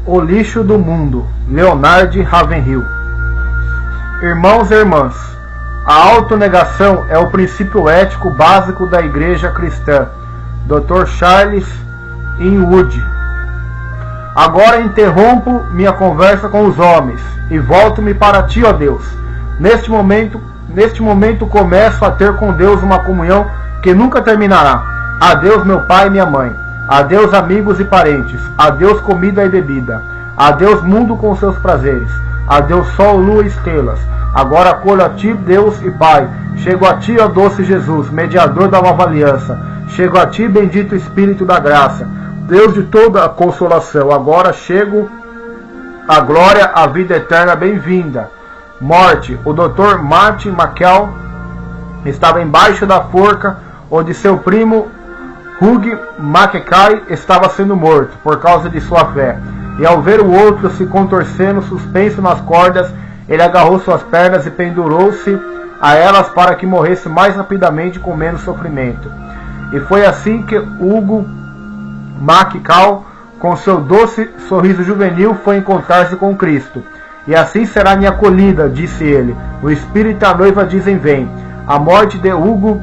O lixo do mundo, Leonard Ravenhill. Irmãos e irmãs, a autonegação é o princípio ético básico da Igreja Cristã. Dr. Charles Inwood. Agora interrompo minha conversa com os homens e volto-me para ti, ó Deus. Neste momento começo a ter com Deus uma comunhão que nunca terminará. Adeus, meu pai e minha mãe. Adeus, amigos e parentes. Adeus, comida e bebida. Adeus, mundo com seus prazeres. Adeus, sol, lua e estrelas. Agora acolho a ti, Deus e Pai. Chego a ti, ó doce Jesus, mediador da nova aliança. Chego a ti, bendito Espírito da graça, Deus de toda a consolação. Agora chego a glória, a vida eterna, bem-vinda. Morte. O Dr. Martin McCall estava embaixo da forca onde seu primo Hugh Mackay estava sendo morto por causa de sua fé. E ao ver o outro se contorcendo, suspenso nas cordas, ele agarrou suas pernas e pendurou-se a elas para que morresse mais rapidamente com menos sofrimento. E foi assim que Hugo Mackay, com seu doce sorriso juvenil, foi encontrar-se com Cristo. E assim será minha acolhida, disse ele. O Espírito e a noiva dizem vem. A morte de Hugo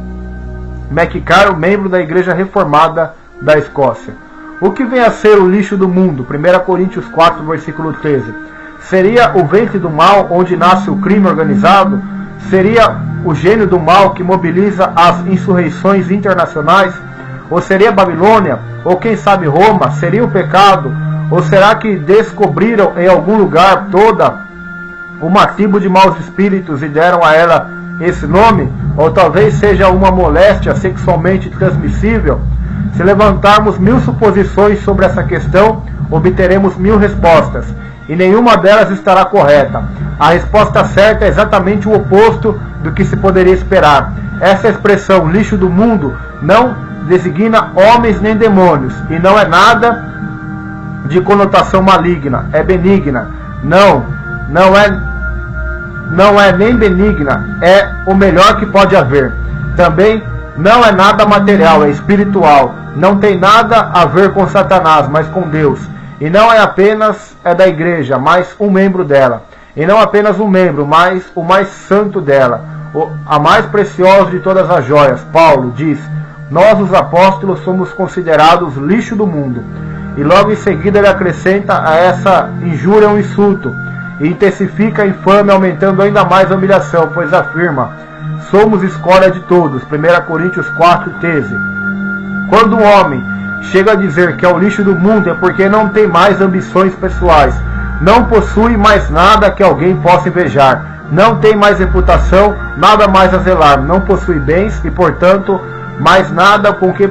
Mackay, membro da Igreja Reformada da Escócia. O que vem a ser o lixo do mundo? 1 Coríntios 4, versículo 13. Seria o ventre do mal onde nasce o crime organizado? Seria o gênio do mal que mobiliza as insurreições internacionais? Ou seria Babilônia? Ou quem sabe Roma? Seria o pecado? Ou será que descobriram em algum lugar toda uma tribo de maus espíritos e deram a ela esse nome? Ou talvez seja uma moléstia sexualmente transmissível? Se levantarmos 1000 suposições sobre essa questão, obteremos 1000 respostas, e nenhuma delas estará correta. A resposta certa é exatamente o oposto do que se poderia esperar. Essa expressão, lixo do mundo, não designa homens nem demônios, e não é nada de conotação maligna, é benigna. Não é nem benigna, é o melhor que pode haver. Também não é nada material, é espiritual. Não tem nada a ver com Satanás, mas com Deus. E não é apenas da igreja, mas um membro dela. E não apenas um membro, mas o mais santo dela, a mais preciosa de todas as joias. Paulo diz: nós os apóstolos somos considerados lixo do mundo. E logo em seguida ele acrescenta a essa injúria um insulto, e intensifica a infâmia, aumentando ainda mais a humilhação, pois afirma: somos escória de todos. 1 Coríntios 4,13. Quando um homem chega a dizer que é o lixo do mundo, é porque não tem mais ambições pessoais, não possui mais nada que alguém possa invejar, não tem mais reputação, nada mais a zelar, não possui bens e, portanto, mais nada com que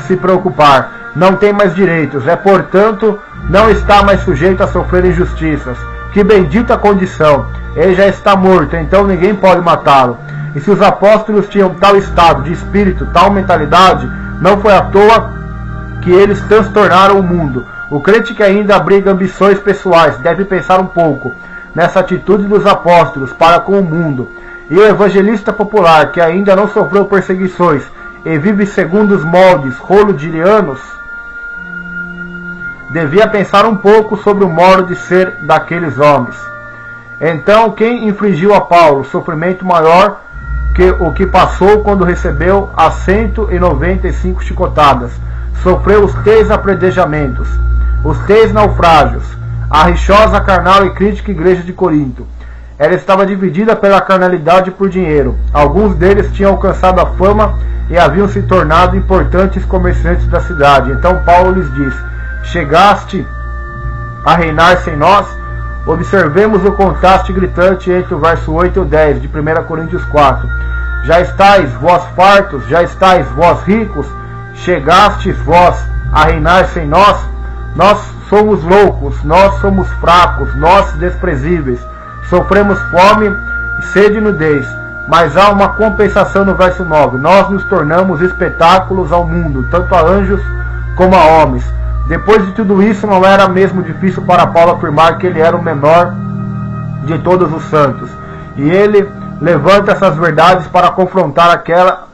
se preocupar, não tem mais direitos, portanto, não está mais sujeito a sofrer injustiças. Que bendita condição! Ele já está morto, então ninguém pode matá-lo. E se os apóstolos tinham tal estado de espírito, tal mentalidade, não foi à toa que eles transtornaram o mundo. O crente que ainda abriga ambições pessoais deve pensar um pouco nessa atitude dos apóstolos para com o mundo. E o evangelista popular que ainda não sofreu perseguições e vive segundo os moldes hollywoodianos devia pensar um pouco sobre o modo de ser daqueles homens. Então, quem infligiu a Paulo sofrimento maior que o que passou quando recebeu as 195 chicotadas? Sofreu os 3 apredejamentos, os 3 naufrágios, a rixosa, carnal e crítica igreja de Corinto. Ela estava dividida pela carnalidade e por dinheiro. Alguns deles tinham alcançado a fama e haviam se tornado importantes comerciantes da cidade. Então Paulo lhes diz: chegaste a reinar sem nós? Observemos o contraste gritante entre o verso 8 e o 10 de 1 Coríntios 4. Já estáis vós fartos, já estáis vós ricos, chegastes vós a reinar sem nós? Nós somos loucos, nós somos fracos, nós desprezíveis, sofremos fome, sede e nudez. Mas há uma compensação no verso 9. Nós nos tornamos espetáculos ao mundo, tanto a anjos como a homens. Depois de tudo isso, não era mesmo difícil para Paulo afirmar que ele era o menor de todos os santos. E ele levanta essas verdades para confrontar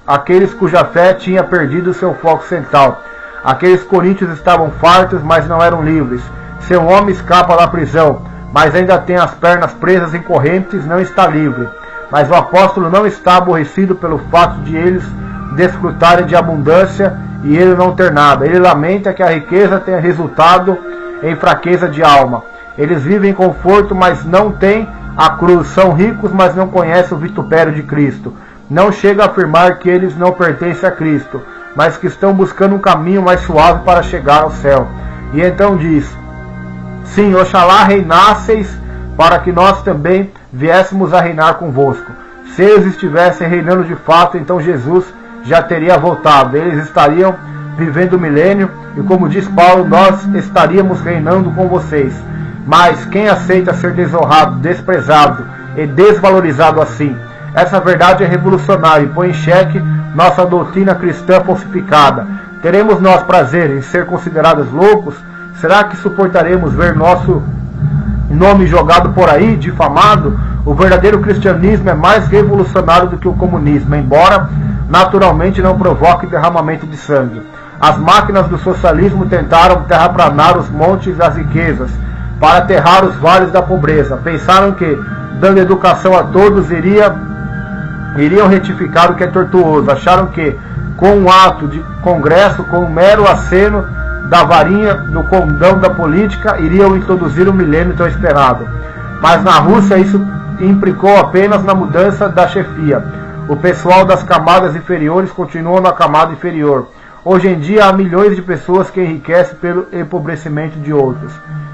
aqueles cuja fé tinha perdido seu foco central. Aqueles coríntios estavam fartos, mas não eram livres. Se um homem escapa da prisão, mas ainda tem as pernas presas em correntes, não está livre. Mas o apóstolo não está aborrecido pelo fato de eles desfrutarem de abundância e ele não ter nada. Ele lamenta que a riqueza tenha resultado em fraqueza de alma. Eles vivem em conforto, mas não têm a cruz. São ricos, mas não conhecem o vitupério de Cristo. Não chega a afirmar que eles não pertencem a Cristo, mas que estão buscando um caminho mais suave para chegar ao céu. E então diz: sim, oxalá reinasseis, para que nós também viéssemos a reinar convosco. Se eles estivessem reinando de fato, então Jesus já teria voltado. Eles estariam vivendo o milênio, e como diz Paulo, nós estaríamos reinando com vocês. Mas quem aceita ser desonrado, desprezado e desvalorizado assim? Essa verdade é revolucionária e põe em xeque nossa doutrina cristã falsificada. Teremos nós prazer em ser considerados loucos? Será que suportaremos ver nosso nome jogado por aí, difamado? O verdadeiro cristianismo é mais revolucionário do que o comunismo, embora naturalmente não provoque derramamento de sangue. As máquinas do socialismo tentaram terraplanar os montes e as riquezas, para aterrar os vales da pobreza. Pensaram que, dando educação a todos, iriam retificar o que é tortuoso. Acharam que, com um ato de congresso, com um mero aceno da varinha do condão da política, iriam introduzir o milênio tão esperado. Mas na Rússia isso implicou apenas na mudança da chefia. O pessoal das camadas inferiores continua na camada inferior. Hoje em dia há milhões de pessoas que enriquecem pelo empobrecimento de outros.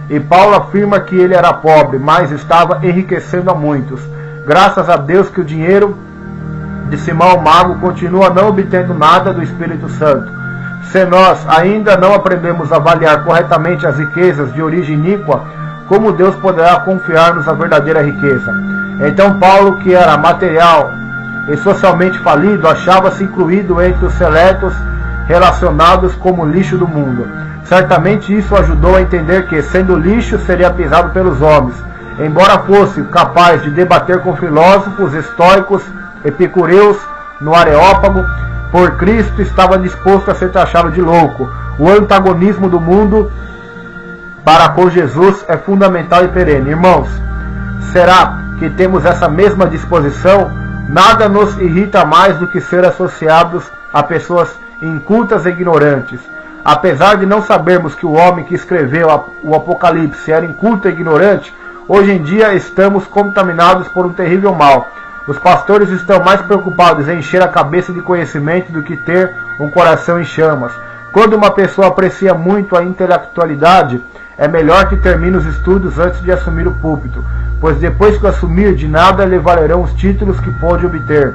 E Paulo afirma que ele era pobre, mas estava enriquecendo a muitos. Graças a Deus que o dinheiro de Simão o Mago continua não obtendo nada do Espírito Santo. Se nós ainda não aprendemos a avaliar corretamente as riquezas de origem iníqua, como Deus poderá confiar-nos a verdadeira riqueza? Então Paulo, que era material e socialmente falido, achava-se incluído entre os seletos relacionados como lixo do mundo. Certamente isso ajudou a entender que, sendo lixo, seria pisado pelos homens. Embora fosse capaz de debater com filósofos, estoicos, epicureus no Areópago, por Cristo estava disposto a ser taxado de louco. O antagonismo do mundo para com Jesus é fundamental e perene. Irmãos, será que temos essa mesma disposição? Nada nos irrita mais do que ser associados a pessoas incultas e ignorantes. Apesar de não sabermos que o homem que escreveu o Apocalipse era inculto e ignorante, hoje em dia estamos contaminados por um terrível mal. Os pastores estão mais preocupados em encher a cabeça de conhecimento do que ter um coração em chamas. Quando uma pessoa aprecia muito a intelectualidade, é melhor que termine os estudos antes de assumir o púlpito, pois depois que assumir, de nada lhe valerão os títulos que pôde obter,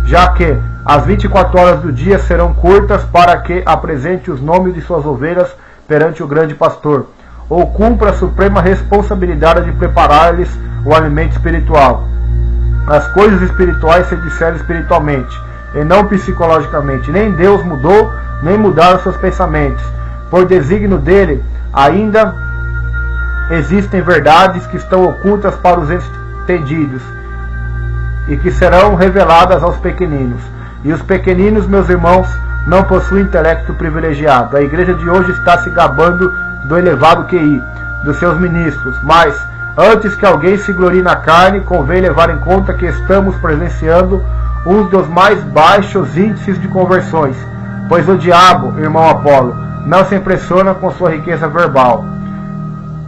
já que as 24 horas do dia serão curtas para que apresente os nomes de suas ovelhas perante o grande pastor, ou cumpra a suprema responsabilidade de preparar-lhes o alimento espiritual. As coisas espirituais se discernem espiritualmente, e não psicologicamente. Nem Deus mudou, nem mudaram seus pensamentos. Por desígnio dele, ainda existem verdades que estão ocultas para os entendidos, e que serão reveladas aos pequeninos. E os pequeninos, meus irmãos, não possuem intelecto privilegiado. A igreja de hoje está se gabando do elevado QI dos seus ministros, mas antes que alguém se glorie na carne, convém levar em conta que estamos presenciando um dos mais baixos índices de conversões, pois o diabo, irmão Apolo, não se impressiona com sua riqueza verbal.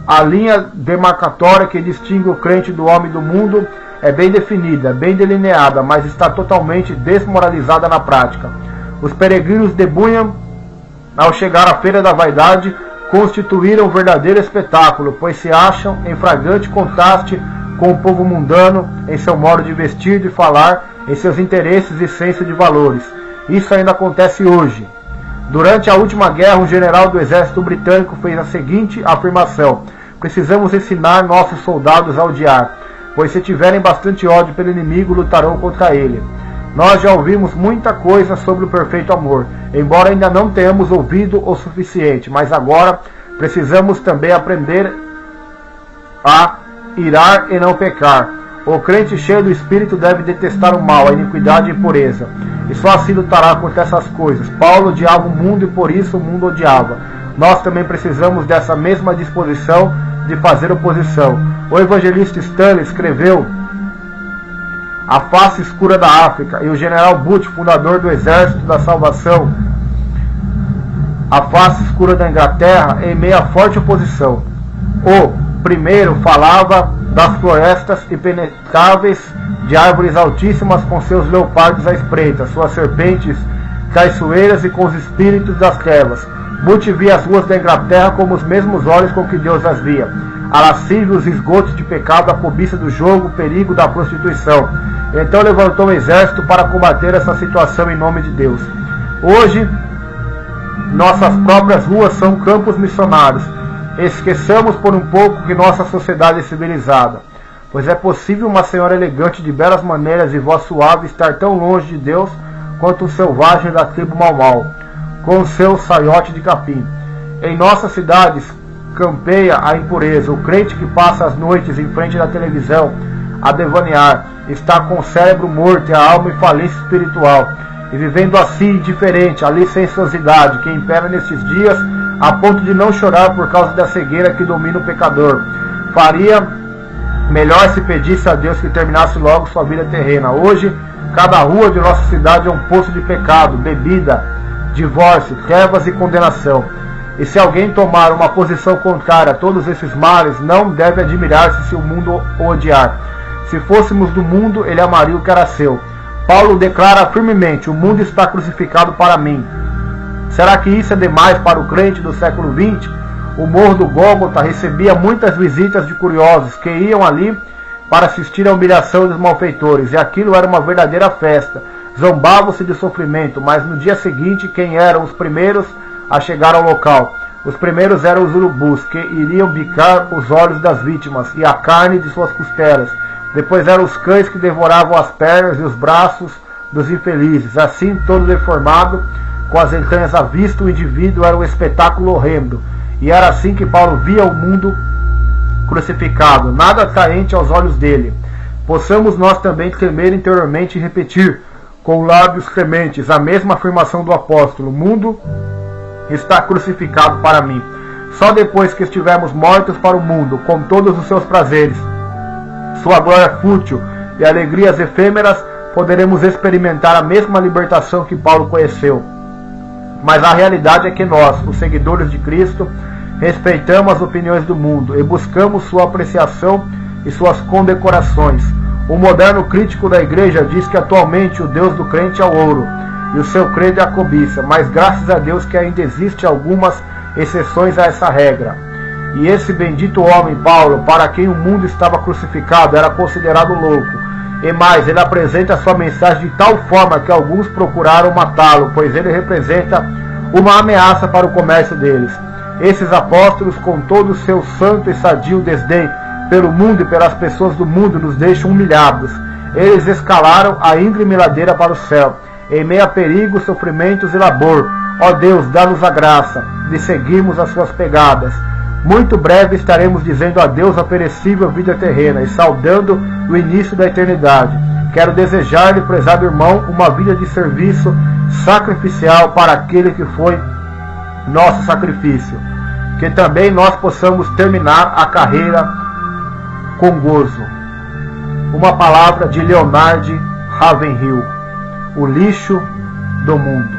A linha demarcatória que distingue o crente do homem do mundo é bem definida, bem delineada, mas está totalmente desmoralizada na prática. Os peregrinos de Bunyan, ao chegar à Feira da Vaidade, constituíram um verdadeiro espetáculo, pois se acham em flagrante contraste com o povo mundano em seu modo de vestir, de falar, em seus interesses e senso de valores. Isso ainda acontece hoje. Durante a última guerra, um general do exército britânico fez a seguinte afirmação: precisamos ensinar nossos soldados a odiar, pois se tiverem bastante ódio pelo inimigo, lutarão contra ele. Nós já ouvimos muita coisa sobre o perfeito amor, embora ainda não tenhamos ouvido o suficiente, mas agora precisamos também aprender a irar e não pecar. O crente cheio do Espírito deve detestar o mal, a iniquidade e a impureza. e só assim lutará contra essas coisas. Paulo odiava o mundo e por isso o mundo odiava. Nós também precisamos dessa mesma disposição de fazer oposição. O evangelista Stanley escreveu A Face Escura da África, e o general Booth, fundador do Exército da Salvação, A Face Escura da Inglaterra, em meio a forte oposição. O primeiro falava das florestas impenetráveis de árvores altíssimas com seus leopardos à espreita, suas serpentes traiçoeiras e com os espíritos das trevas. Booth via as ruas da Inglaterra como os mesmos olhos com que Deus as via. A lascívia, os esgotos de pecado, a cobiça do jogo, o perigo da prostituição. Então levantou um exército para combater essa situação em nome de Deus. Hoje, nossas próprias ruas são campos missionários. Esqueçamos por um pouco que nossa sociedade é civilizada, pois é possível uma senhora elegante de belas maneiras e voz suave estar tão longe de Deus quanto o selvagem da tribo Mau-Mau, com seu saiote de capim. Em nossas cidades campeia a impureza. O crente que passa as noites em frente da televisão a devanear está com o cérebro morto e a alma em falência espiritual, e vivendo assim indiferente à licenciosidade que impera nesses dias, a ponto de não chorar por causa da cegueira que domina o pecador. Faria melhor se pedisse a Deus que terminasse logo sua vida terrena. Hoje, cada rua de nossa cidade é um poço de pecado, bebida, divórcio, trevas e condenação. E se alguém tomar uma posição contrária a todos esses males, não deve admirar-se se o mundo o odiar. Se fôssemos do mundo, ele amaria o que era seu. Paulo declara firmemente: o mundo está crucificado para mim. Será que isso é demais para o crente do século XX? O Morro do Gólgota recebia muitas visitas de curiosos que iam ali para assistir à humilhação dos malfeitores, e aquilo era uma verdadeira festa. Zombavam-se de sofrimento, mas no dia seguinte, quem eram os primeiros a chegar ao local? Os primeiros eram os urubus, que iriam bicar os olhos das vítimas e a carne de suas costelas. Depois eram os cães que devoravam as pernas e os braços dos infelizes. Assim, todo deformado, com as entranhas à vista, o indivíduo era um espetáculo horrendo. E era assim que Paulo via o mundo crucificado, nada atraente aos olhos dele. Possamos nós também tremer interiormente e repetir, com lábios trementes, a mesma afirmação do apóstolo: o mundo está crucificado para mim. Só depois que estivermos mortos para o mundo, com todos os seus prazeres, sua glória fútil e alegrias efêmeras, poderemos experimentar a mesma libertação que Paulo conheceu. Mas a realidade é que nós, os seguidores de Cristo, respeitamos as opiniões do mundo e buscamos sua apreciação e suas condecorações. O moderno crítico da igreja diz que atualmente o Deus do crente é o ouro e o seu credo é a cobiça, mas graças a Deus que ainda existe algumas exceções a essa regra. E esse bendito homem, Paulo, para quem o mundo estava crucificado, era considerado louco. E mais, ele apresenta sua mensagem de tal forma que alguns procuraram matá-lo, pois ele representa uma ameaça para o comércio deles. Esses apóstolos, com todo o seu santo e sadio desdém pelo mundo e pelas pessoas do mundo, nos deixam humilhados. Eles escalaram a íngreme ladeira para o céu, em meio a perigos, sofrimentos e labor. Ó Deus, dá-nos a graça de seguirmos as suas pegadas. Muito breve estaremos dizendo adeus à perecível vida terrena e saudando o início da eternidade. Quero desejar-lhe, prezado irmão, uma vida de serviço sacrificial para aquele que foi nosso sacrifício. Que também nós possamos terminar a carreira com gozo. Uma palavra de Leonard Ravenhill: o lixo do mundo.